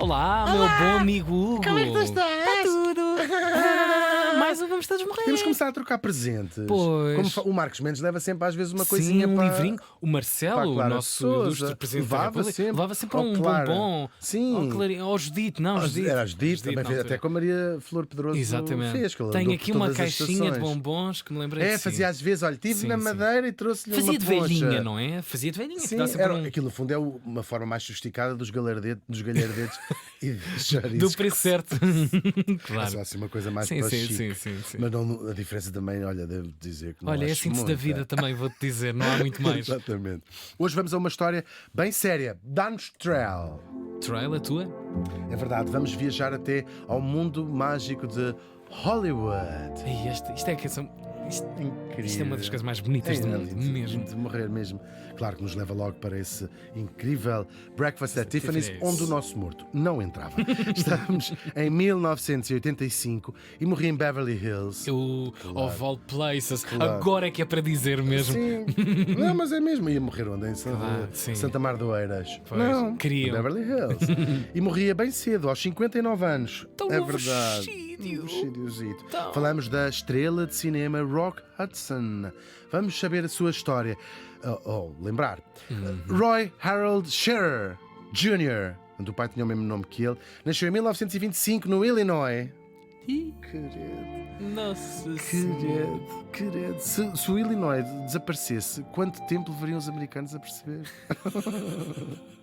Olá, meu bom amigo Hugo. Como é que tu estás? Está tudo. Mais um Vamos Todos Morrer. Temos que começar a trocar presentes. Pois. O Marcos Mendes leva sempre às vezes uma Sim, coisinha um para... livrinho. O Marcelo, para a o Clara nosso Sousa, ilustre presidente da levava República, sempre. levava sempre Ao um Clara. bombom. Sim. Ao Judite, não, Judite. Era a Judite, também na fez, altura. até com a Maria Flor Pedroso Exatamente. fez. Que ele Tenho andou aqui por uma todas as caixinha de estações. bombons que me lembrei de si. Fazia às vezes, olha, estive Sim, na sim. Madeira e trouxe-lhe Fazia uma de poncha. velhinha, não é? Fazia de velhinha. Sim, Dá sempre um... aquilo no fundo é uma forma mais sofisticada dos galhardetes e deixar Do isso. preço certo. É Claro. só assim uma coisa mais Sim, para sim, chique. sim. Mas não, a diferença também, olha, devo dizer que não Olha, é a acho síntese da muita. vida também, vou-te dizer, não há muito mais. Exatamente. Hoje vamos a uma história bem séria. Dá-nos trail. Trail, a tua? É verdade, vamos viajar até ao mundo mágico de Hollywood. Ei, isto é que são... Incrível. Isto é uma das coisas mais bonitas do mundo, mesmo. De morrer mesmo. Claro que nos leva logo para esse incrível Breakfast at Tiffany's, Tiffany's. onde o nosso morto não entrava. Estamos em 1985 e morri em Beverly Hills. Of all places. Claro. Agora é que é para dizer mesmo. Sim. Não, mas é mesmo. Ia morrer onde? Em sim. Santa Mar do Eiras. Pois, Não, queriam. em Beverly Hills. E morria bem cedo, aos 59 anos. Tão é no verdade. vestido. Um vestidiozito. Tão. Falamos da estrela de cinema Rock Hudson. Vamos saber a sua história. Lembrar. Roy Harold Scherer Jr., o pai tinha o mesmo nome que ele, nasceu em 1925 no Illinois. Querido. Nossa Senhora. Querido. Se o Illinois desaparecesse, quanto tempo levariam os americanos a perceber?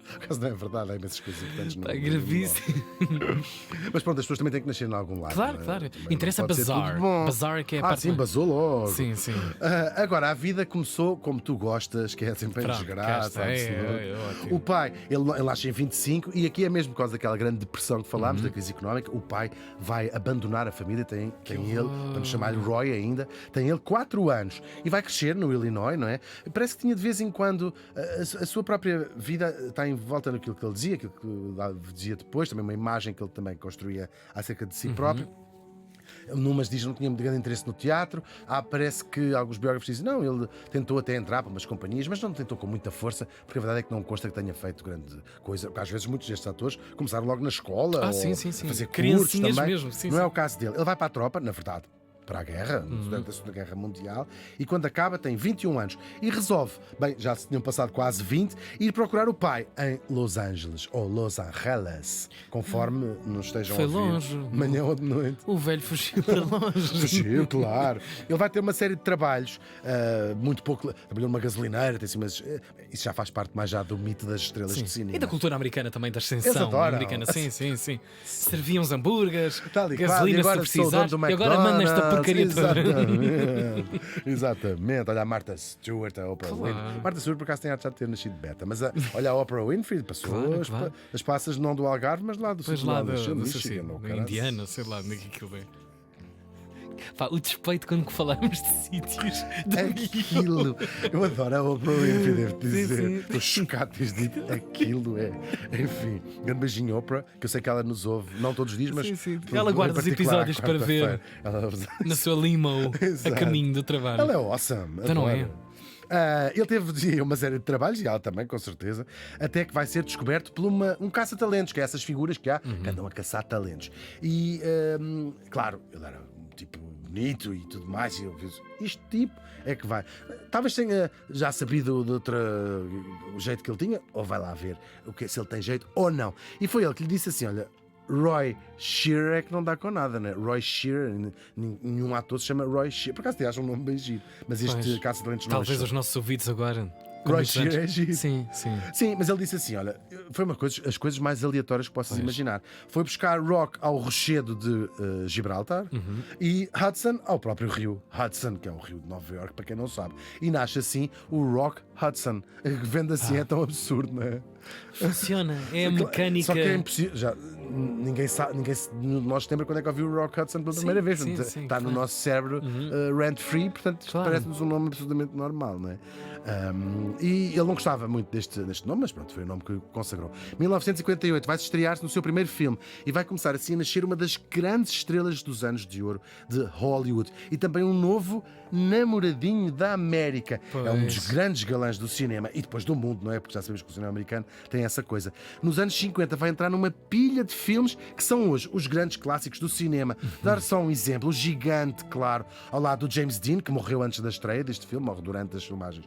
Por acaso não é verdade, há imensas coisas importantes. Está gravíssimo. Mas pronto, as pessoas também têm que nascer em algum lado. Claro, não é? claro. Também não Interessa pode ser bazar. tudo bom. Bazar é que é a parte Sim, mais- basou logo. Sim, sim. Agora, a vida começou como tu gostas, que é sempre em Pronto, desgraça. cá está. absoluta. É ótimo. O pai, ele nasce em 25 e aqui é mesmo por causa daquela grande depressão que falámos, da crise económica. O pai vai abandonar a família, tem ele, vamos chamar-lhe Roy ainda, tem ele 4 anos e vai crescer no Illinois, não é? Parece que tinha de vez em quando a sua própria vida está em volta naquilo que ele dizia, aquilo que dizia depois, também uma imagem que ele também construía acerca de si próprio. Numas diz que não tinha muito grande interesse no teatro. Parece que alguns biógrafos dizem não, ele tentou até entrar para umas companhias, mas não tentou com muita força, porque a verdade é que não consta que tenha feito grande coisa. Porque às vezes muitos destes atores começaram logo na escola ou sim. a fazer cursos Criancinhas também. mesmo, sim, não sim. é o caso dele. Ele vai para a tropa, na verdade, para a guerra, durante a Segunda Guerra Mundial, e quando acaba tem 21 anos e resolve, bem, já se tinham passado quase 20, ir procurar o pai em Los Angeles, ou Los Angeles, conforme nos estejam Foi a ouvir, longe. de manhã ou de noite. O velho fugiu para longe. Fugiu, claro. Ele vai ter uma série de trabalhos, muito pouco. Trabalhou numa gasolineira, tem assim, mas isso já faz parte mais já do mito das estrelas de cinema. E da cultura americana também, da Eles ascensão adoram. americana. Sim. Serviam os hambúrgueres, Tal e qual. gasolina E se agora sou o dono precisares. do E agora manda esta McDonald's. porcaria toda. Exatamente. Olha a Martha Stewart, a Oprah Claro. Winfrey. Martha Stewart por acaso tem arte já de ter nascido beta, mas olha a Oprah Winfrey, passou Claro. as passas não do Algarve, mas lá do Pois sul, lá nasceu no do Michigan, ou do caralho. Indiana, sei lá, onde é que aquilo é. Pá, o despeito quando falamos de sítios Aquilo, eu adoro a Oprah Winfrey, devo dizer. sim. Estou chocado de teres dito aquilo é. Enfim, grande beijinho, Oprah, que eu sei que ela nos ouve, não todos os dias, mas. Sim. por- Ela em guarda os particular à episódios para ver. quarta-feira. na sua limo a Exato. caminho do trabalho. Ela é awesome. Então não é? adoro. Ele teve uma série de trabalhos, e ela também, com certeza, até que vai ser descoberto por um caça-talentos, que é essas figuras que há que andam a caçar talentos. E, claro, ele era um tipo bonito e tudo mais, e eu disse, este tipo é que vai. Talvez tenha já sabido o jeito que ele tinha, ou vai lá ver se ele tem jeito ou não. E foi ele que lhe disse assim: olha, Roy Scherer é que não dá com nada, né? Roy Scherer, nenhum ator se chama Roy Scherer. Por acaso te acham um nome bem giro, mas este Pois. caça-talentos não Talvez achou. os nossos ouvidos agora. com Roy muitos anos. Scherer é giro. Sim. Sim, mas ele disse assim: olha, foi as coisas mais aleatórias que possas imaginar. Foi buscar rock ao rochedo de Gibraltar e Hudson ao próprio rio Hudson, que é o rio de Nova York, para quem não sabe. E nasce assim o Rock Hudson. Que vendo assim é tão absurdo, não é? Funciona. É a mecânica. Só que é impossível. Já, ninguém nós lembra quando é que ouviu o Rock Hudson pela primeira vez. sim, Portanto, sim, está no claro. nosso cérebro rent-free, portanto Claro. parece-nos um nome absolutamente normal, não é? E ele não gostava muito deste nome, mas pronto, foi o nome que consagrou. 1958 vai-se estrear-se no seu primeiro filme e vai começar assim a nascer uma das grandes estrelas dos anos de ouro de Hollywood e também um novo namoradinho da América. É um dos Pois. grandes galãs do cinema e depois do mundo, não é? Porque já sabemos que o cinema americano tem essa coisa. Nos anos 50 vai entrar numa pilha de filmes que são hoje os grandes clássicos do cinema. Dar só um exemplo, o Gigante, claro, ao lado do James Dean, que morreu antes da estreia deste filme, morre durante as filmagens.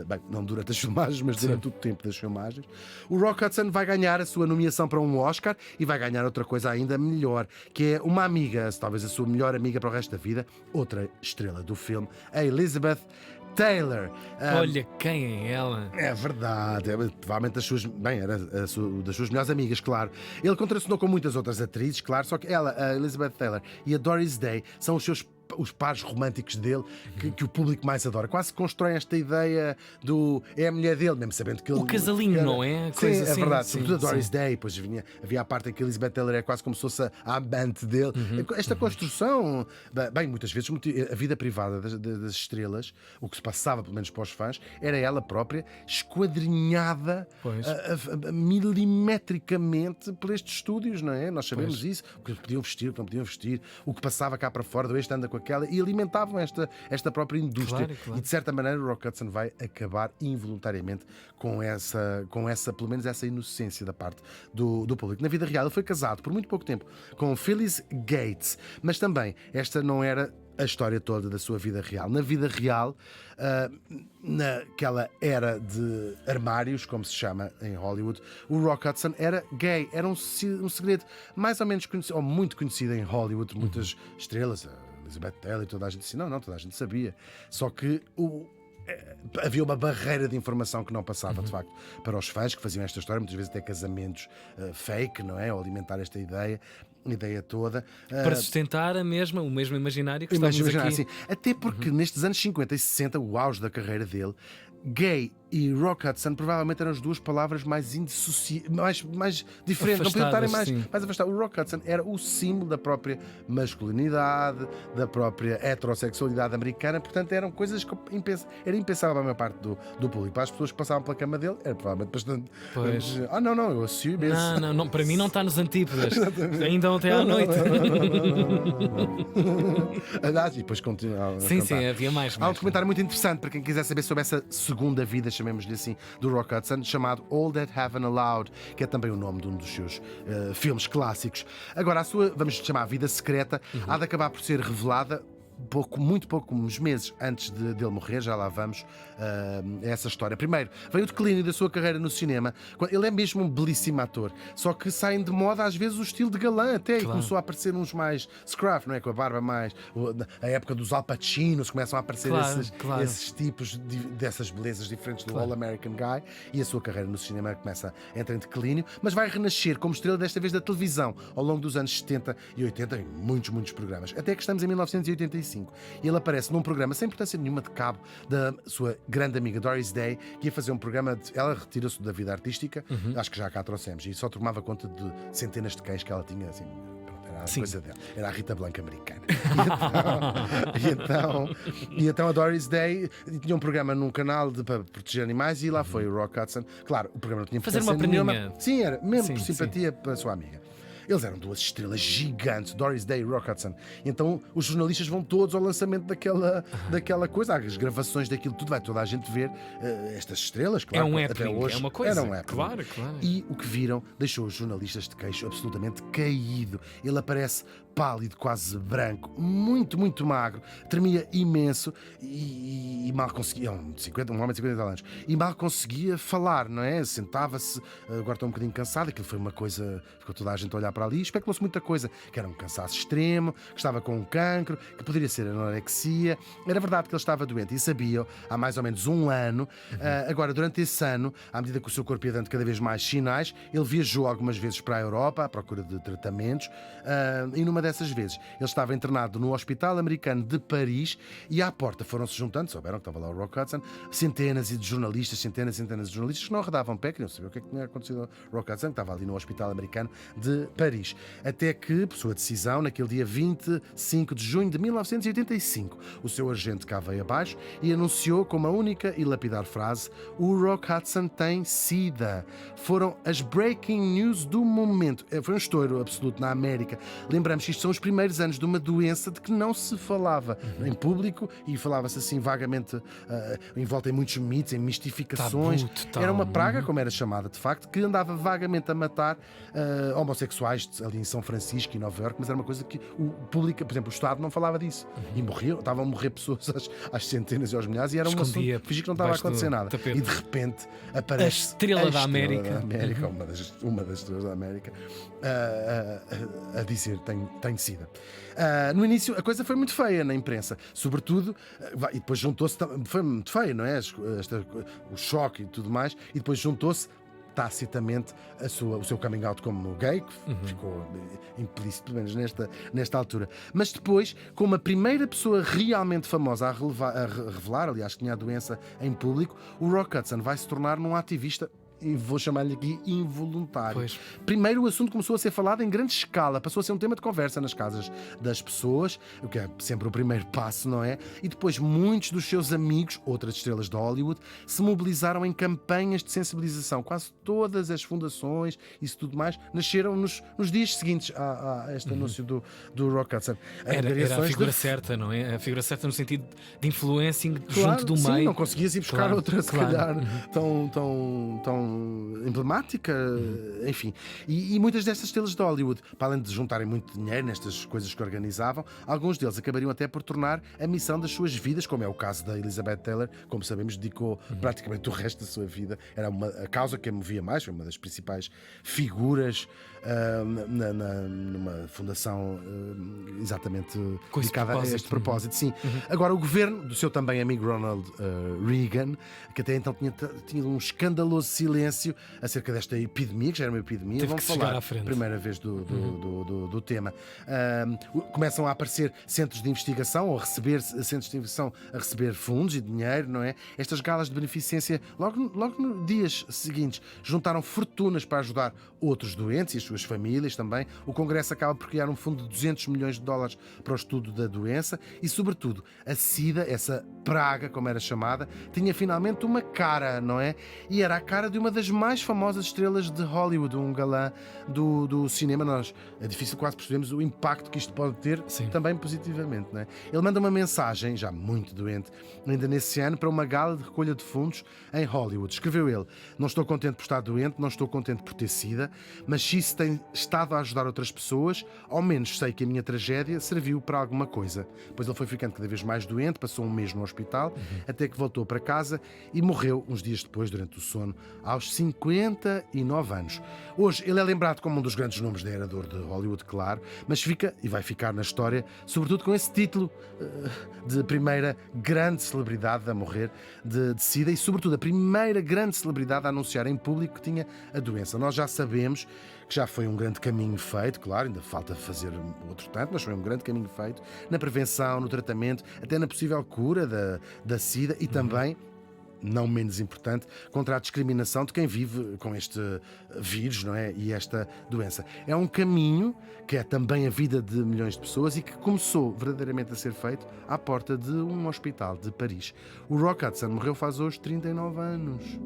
Bem, não durante as filmagens, mas durante o tempo das filmagens. O Rock Hudson vai ganhar a sua nomeação para um Oscar e vai ganhar outra coisa ainda melhor, que é uma amiga, talvez a sua melhor amiga para o resto da vida, outra estrela do filme, a Elizabeth Taylor. Olha quem é ela. É verdade, provavelmente das suas, bem, era das suas melhores amigas, claro. Ele contracenou com muitas outras atrizes, claro, só que ela, a Elizabeth Taylor e a Doris Day, são os pares românticos dele que o público mais adora. Quase constroem esta ideia do é a mulher dele, mesmo sabendo que ele. O casalinho, não é? Sim, é assim, verdade. sim, Sobretudo a Doris sim. Day, depois havia a parte em que a Elizabeth Taylor é quase como se fosse a amante dele. Esta construção, bem, muitas vezes a vida privada das estrelas, o que se passava, pelo menos para os fãs, era ela própria esquadrinhada Pois. milimetricamente por estes estúdios, não é? Nós sabemos isso, o que podiam vestir, o que não podiam vestir, o que passava cá para fora, do este anda com aquela, e alimentavam esta própria indústria. Claro, claro. E de certa maneira o Rock Hudson vai acabar involuntariamente com essa, pelo menos essa inocência da parte do público. Na vida real ele foi casado por muito pouco tempo com Phyllis Gates, mas também esta não era a história toda da sua vida real. Na vida real, naquela era de armários, como se chama em Hollywood, o Rock Hudson era gay. Era um segredo mais ou menos conhecido, ou muito conhecido em Hollywood, muitas estrelas, Elizabeth Taylor e toda a gente disse, não, toda a gente sabia. Só que havia uma barreira de informação que não passava, de facto, para os fãs que faziam esta história, muitas vezes até casamentos fake, não é? Ou alimentar esta ideia toda. Para sustentar o mesmo imaginário que estamos aqui. Assim, até porque nestes anos 50 e 60, o auge da carreira dele, gay e Rock Hudson provavelmente eram as duas palavras mais mais diferentes, não podiam estarem mais afastadas. O Rock Hudson era o símbolo da própria masculinidade, da própria heterossexualidade americana, portanto eram coisas que era impensável para a maior parte do público. Para as pessoas que passavam pela cama dele, era provavelmente bastante. Pois. Não, eu assumo isso. Não, para mim não está nos antípodas. Ainda ontem à noite. E depois continua. Sim, havia mais. Há um documentário muito interessante para quem quiser saber sobre essa segunda vida, chamemos-lhe assim, do Rock Hudson, chamado All That Heaven Allowed, que é também o nome de um dos seus filmes clássicos. Agora, a sua, vamos chamar, vida secreta, há de acabar por ser revelada muito pouco, uns meses antes dele morrer. Já lá vamos a essa história. Primeiro, veio o declínio da sua carreira no cinema. Ele é mesmo um belíssimo ator, só que saem de moda às vezes o estilo de galã até, e começou a aparecer uns mais scruff, não é? Com a barba mais... A época dos Al Pacinos, começam a aparecer esses tipos dessas belezas diferentes do All American Guy, e a sua carreira no cinema entra em declínio, mas vai renascer como estrela desta vez da televisão ao longo dos anos 70 e 80 em muitos programas, até que estamos em 1985. E ele aparece num programa sem importância nenhuma de cabo da sua grande amiga Doris Day, que ia fazer um programa ela retira-se da vida artística, acho que já cá trouxemos, e só tomava conta de centenas de cães que ela tinha, assim, era a coisa dela, era a Rita Blanca americana. E então a Doris Day tinha um programa num canal para proteger animais, e lá foi o Rock Hudson. Claro, o programa não tinha fazer uma nenhuma. Sim, era mesmo por simpatia para a sua amiga. Eles eram duas estrelas gigantes, Doris Day e Rock Hudson. Então os jornalistas vão todos ao lançamento daquela coisa, as gravações daquilo tudo, vai toda a gente ver estas estrelas, claro. É um até happening, hoje, é uma coisa. Era um happening. Claro. E o que viram deixou os jornalistas de queixo absolutamente caído. Ele aparece pálido, quase branco, muito magro, tremia imenso e mal conseguia, um homem de 50 anos, e mal conseguia falar, não é? Sentava-se, agora estou um bocadinho cansado, aquilo foi uma coisa, ficou toda a gente a olhar para ali, especulou-se muita coisa, que era um cansaço extremo, que estava com um cancro, que poderia ser anorexia. Era verdade que ele estava doente e sabia há mais ou menos um ano. Agora, durante esse ano, à medida que o seu corpo ia dando cada vez mais sinais, ele viajou algumas vezes para a Europa à procura de tratamentos, e numa dessas vezes ele estava internado no Hospital Americano de Paris, e à porta foram-se juntando, souberam que estava lá o Rock Hudson, centenas de jornalistas que não arredavam pé, queriam saber o que é que tinha acontecido ao Rock Hudson, que estava ali no Hospital Americano de Paris. Paris. Até que, por sua decisão, naquele dia 25 de junho de 1985, o seu agente cá veio abaixo e anunciou com uma única e lapidar frase: o Rock Hudson tem SIDA. Foram as breaking news do momento. Foi um estouro absoluto na América. Lembramos que isto são os primeiros anos de uma doença de que não se falava em público e falava-se assim vagamente, envolta em muitos mitos, em mistificações. Tabu total. Era uma praga, como era chamada de facto, que andava vagamente a matar homossexuais ali em São Francisco e Nova Iorque, mas era uma coisa que o público, por exemplo, o Estado não falava disso. E estavam a morrer pessoas às centenas e aos milhares e era um assunto, fingi que não estava a acontecer nada. Tapete. E de repente aparece A estrela da América. uma das estrelas da América, a dizer tem SIDA. No início a coisa foi muito feia na imprensa, sobretudo, e depois juntou-se, foi muito feio, não é? O choque e tudo mais, e depois juntou-se tacitamente o seu coming out como gay, que ficou implícito, pelo menos nesta altura. Mas depois, como a primeira pessoa realmente famosa a revelar, aliás, que tinha a doença em público, o Rock Hudson vai se tornar num ativista, e vou chamar-lhe aqui involuntário. Pois. Primeiro o assunto começou a ser falado em grande escala, passou a ser um tema de conversa nas casas das pessoas, o que é sempre o primeiro passo, não é? E depois muitos dos seus amigos, outras estrelas de Hollywood, se mobilizaram em campanhas de sensibilização. Quase todas as fundações, isso tudo mais, nasceram nos dias seguintes a este anúncio do Rock Hudson. Era a figura certa, não é? A figura certa no sentido de influencing Claro, junto do sim, meio. não conseguias ir buscar Claro, outra, se claro. calhar, tão emblemática, enfim. E muitas destas estrelas de Hollywood, para além de juntarem muito dinheiro nestas coisas que organizavam, alguns deles acabariam até por tornar a missão das suas vidas, como é o caso da Elizabeth Taylor, como sabemos, dedicou praticamente o resto da sua vida. Era a causa que a movia mais, foi uma das principais figuras numa fundação exatamente Com esse dedicada a propósito. este propósito. Sim. Agora, o governo do seu também amigo Ronald Reagan, que até então tinha um escandaloso silêncio acerca desta epidemia, que já era uma epidemia, Teve vamos que chegar falar à frente. primeira vez do tema. Começam a aparecer centros de investigação, ou centros de investigação a receber fundos e dinheiro, não é? Estas galas de beneficência, logo nos dias seguintes, juntaram fortunas para ajudar outros doentes e as suas famílias também. O Congresso acaba por criar um fundo de 200 milhões de dólares para o estudo da doença e, sobretudo, a SIDA, essa praga, como era chamada, tinha finalmente uma cara, não é? E era a cara de uma das mais famosas estrelas de Hollywood, um galã do cinema. É difícil quase percebermos o impacto que isto pode ter, Sim. também positivamente, não é? Ele manda uma mensagem, já muito doente, ainda nesse ano, para uma gala de recolha de fundos em Hollywood. Escreveu ele: não estou contente por estar doente, não estou contente por ter SIDA, mas se isso tem estado a ajudar outras pessoas, ao menos sei que a minha tragédia serviu para alguma coisa. Pois ele foi ficando cada vez mais doente, passou um mês no hospital, até que voltou para casa e morreu uns dias depois, durante o sono, aos 59 anos. Hoje ele é lembrado como um dos grandes nomes da era de ouro de Hollywood, claro, mas fica e vai ficar na história, sobretudo com esse título de primeira grande celebridade a morrer de SIDA e, sobretudo, a primeira grande celebridade a anunciar em público que tinha a doença. Nós já sabemos que já foi um grande caminho feito, claro, ainda falta fazer outro tanto, mas foi um grande caminho feito na prevenção, no tratamento, até na possível cura da SIDA e também, não menos importante, contra a discriminação de quem vive com este vírus, não é? E esta doença. É um caminho que é também a vida de milhões de pessoas e que começou verdadeiramente a ser feito à porta de um hospital de Paris. O Rock Hudson morreu faz hoje 39 anos.